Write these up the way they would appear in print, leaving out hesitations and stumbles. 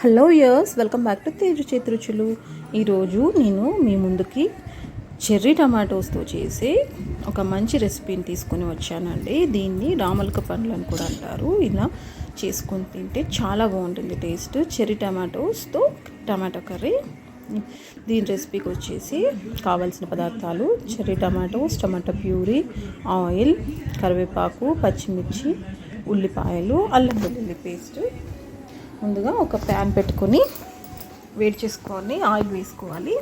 Hello యర్స్, welcome back to Teju చేతి రుచులు. ఈరోజు నేను మీ ముందుకి చెర్రీ టమాటోస్తో చేసే ఒక మంచి రెసిపీని తీసుకొని వచ్చానండి. దీన్ని రామలక పండ్లు అని కూడా అంటారు. ఇలా చేసుకొని తింటే చాలా బాగుంటుంది టేస్ట్. చెర్రీ టమాటోస్తో టమాటో కర్రీ. దీని రెసిపీకి వచ్చేసి కావాల్సిన పదార్థాలు: cherry tomatoes, tomato puree, oil, కరివేపాకు, పచ్చిమిర్చి, ఉల్లిపాయలు, అల్లం వెల్లుల్లి పేస్ట్. ముందుగా ఒక ప్యాన్ పెట్టుకొని వేడి చేసుకొని ఆయిల్ వేసుకోవాలి.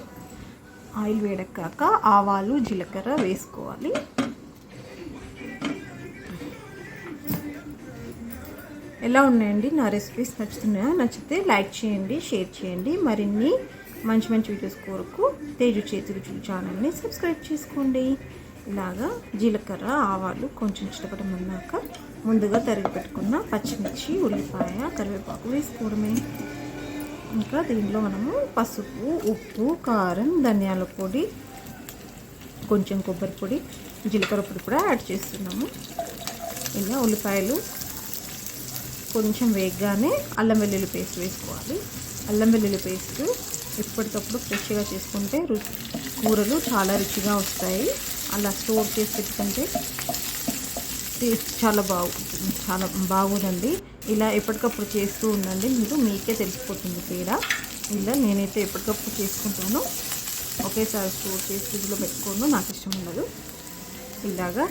ఆయిల్ వేడెక్కాక ఆవాలు, జీలకర్ర వేసుకోవాలి. ఎలా ఉన్నాయండి నా రెసిపీస్? నచ్చుతున్నాయా? నచ్చితే లైక్ చేయండి, షేర్ చేయండి. మరిన్ని మంచి మంచి వీడియోస్ కొరకు తేజు చేతి రుచులు ఛానల్ని సబ్స్క్రైబ్ చేసుకోండి. ఇలాగా జీలకర్ర, ఆవాలు కొంచెం చిటపటమన్నాక ముందుగా తరిగి పెట్టుకున్న పచ్చిమిర్చి, ఉల్లిపాయ, కరివేపాకు వేసుకోవడమే. ఇంకా దీనిలో మనము పసుపు, ఉప్పు, కారం, ధనియాల పొడి, కొంచెం కొబ్బరి పొడి, జీలకర్ర పొడి కూడా యాడ్ చేస్తున్నాము. ఇలా ఉల్లిపాయలు కొంచెం వేగగానే అల్లం వెల్లుల్లి పేస్ట్ వేసుకోవాలి. అల్లం వెల్లుల్లి పేస్ట్ ఎప్పటికప్పుడు ఫ్రెష్గా చేసుకుంటే కూరలు చాలా రుచిగా వస్తాయి. అలా స్టోర్ చేసి పెట్టుకుంటే టేస్ట్ చాలా బాగుందండి. ఇలా ఎప్పటికప్పుడు చేస్తూ ఉండండి, మీకే తెలిసిపోతుంది తేడా. ఇలా నేనైతే ఎప్పటికప్పుడు చేసుకుంటాను, ఒకేసారి స్టోర్ చేసి ఫ్రిడ్జ్లో పెట్టుకోను, నాకు ఇష్టం ఉండదు. ఇలాగా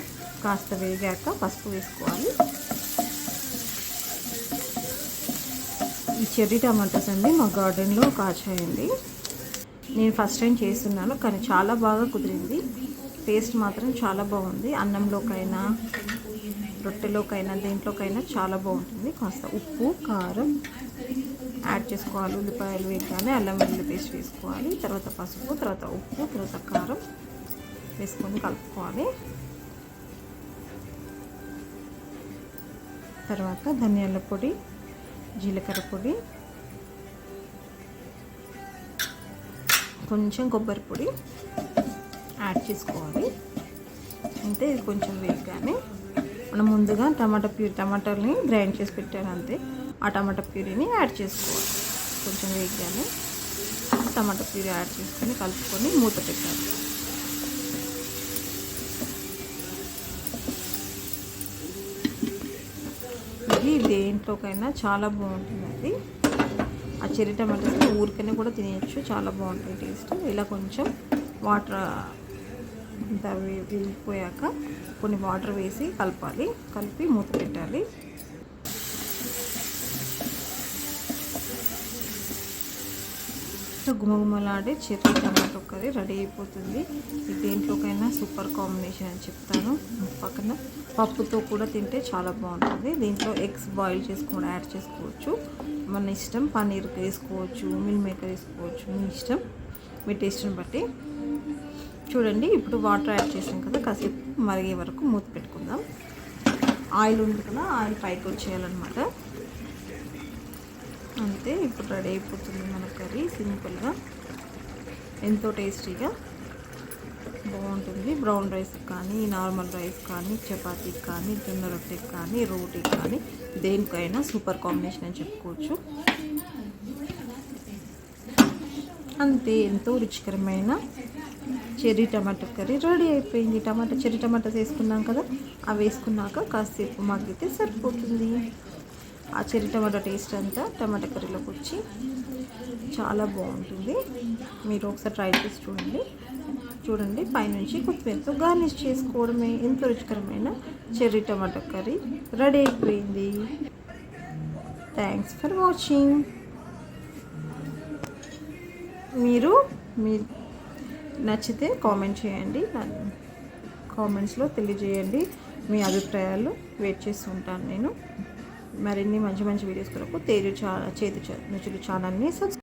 కాస్త వేగాక పసుపు వేసుకోవాలి. ఈ చెర్రీ టమాటాస్ అండి మా గార్డెన్లో కాచాయండి. నేను ఫస్ట్ టైం చేస్తున్నాను, కానీ చాలా బాగా కుదిరింది. టేస్ట్ మాత్రం చాలా బాగుంది. అన్నంలోకైనా, రొట్టెలోకైనా, దేంట్లోకైనా చాలా బాగుంటుంది. కాస్త ఉప్పు, కారం యాడ్ చేసుకోవాలి. ఉల్లిపాయలు వేయగానే అల్లం వెల్లుల్లి పేస్ట్ వేసుకోవాలి. తర్వాత పసుపు, తర్వాత ఉప్పు, తర్వాత కారం వేసుకొని కలుపుకోవాలి. తర్వాత ధనియాల పొడి, జీలకర్ర పొడి, కొంచెం కొబ్బరి పొడి యాడ్ చేసుకోవాలి. అంతే. ఇది కొంచెం వేయగానే మనం ముందుగా టమాటాలని గ్రైండ్ చేసి పెట్టాను అంతే. ఆ టమాటా ప్యూరీని యాడ్ చేసుకోవాలి. కొంచెం వేయగానే టమాటా ప్యూరీ యాడ్ చేసుకొని కలుపుకొని మూత పెట్టాలి. ఇది దేంట్లోకైనా చాలా బాగుంటుంది. అది ఆ చెర్రీ టమాటాస్ ఊరికైనా కూడా తినేయచ్చు, చాలా బాగుంటాయి టేస్ట్. ఇలా కొంచెం వాటర్ వెళ్ళిపోయాక కొన్ని వాటర్ వేసి కలపాలి. కలిపి మూత పెట్టాలి. గుమగుమలాడే చెర్రీ టమాటో కర్రీ రెడీ అయిపోతుంది. ఇది దేంట్లోకైనా సూపర్ కాంబినేషన్ అని చెప్తాను. పక్కన పప్పుతో కూడా తింటే చాలా బాగుంటుంది. దీంట్లో ఎగ్స్ బాయిల్ చేసుకొని యాడ్ చేసుకోవచ్చు, మన ఇష్టం. పన్నీర్ వేసుకోవచ్చు, మిల్ మేకర్ వేసుకోవచ్చు, మీ ఇష్టం, మీ టేస్ట్ని బట్టి. చూడండి, ఇప్పుడు వాటర్ యాడ్ చేసాం కదా, కాసేపు మరిగే వరకు మూత పెట్టుకుందాం. ఆయిల్ ఉంది కదా, ఆయిల్ పైకి వచ్చేయాలన్నమాట. అంతే. ఇప్పుడు రెడీ అయిపోతుంది మన కర్రీ. సింపుల్గా ఎంతో టేస్టీగా బాగుంటుంది. బ్రౌన్ రైస్ కానీ, నార్మల్ రైస్ కానీ, చపాతీకి కానీ, జొన్న రొట్టెకి కానీ, రోటీకి కానీ, దేనికైనా సూపర్ కాంబినేషన్ అని చెప్పుకోవచ్చు. అంతే. ఎంతో రుచికరమైన చెర్రీ టమాటో కర్రీ రెడీ అయిపోయింది. చెర్రీ టమాటాస్ వేసుకున్నాం కదా, అవి వేసుకున్నాక కాసేపు మగ్గితే సరిపోతుంది. ఆ చెర్రీ టమాటో టేస్ట్ అంతా టమాటా కర్రీలోకి వచ్చి చాలా బాగుంటుంది. మీరు ఒకసారి ట్రై చేసి చూడండి. పైనుంచి కొత్తిమీరతో గార్నిష్ చేసుకోవడమే. ఎంతో రుచికరమైన చెర్రీ టమాటో కర్రీ రెడీ అయిపోయింది. Thanks for watching. మీరు నచ్చితే కామెంట్ చేయండి, కామెంట్స్లో తెలియజేయండి మీ అభిప్రాయాలు. వెయిట్ చేస్తూ ఉంటాను నేను. మరిన్ని మంచి మంచి వీడియోస్ కొరకు తేజు చేతి రుచులు ఛానల్ని సబ్స్క్రైబ్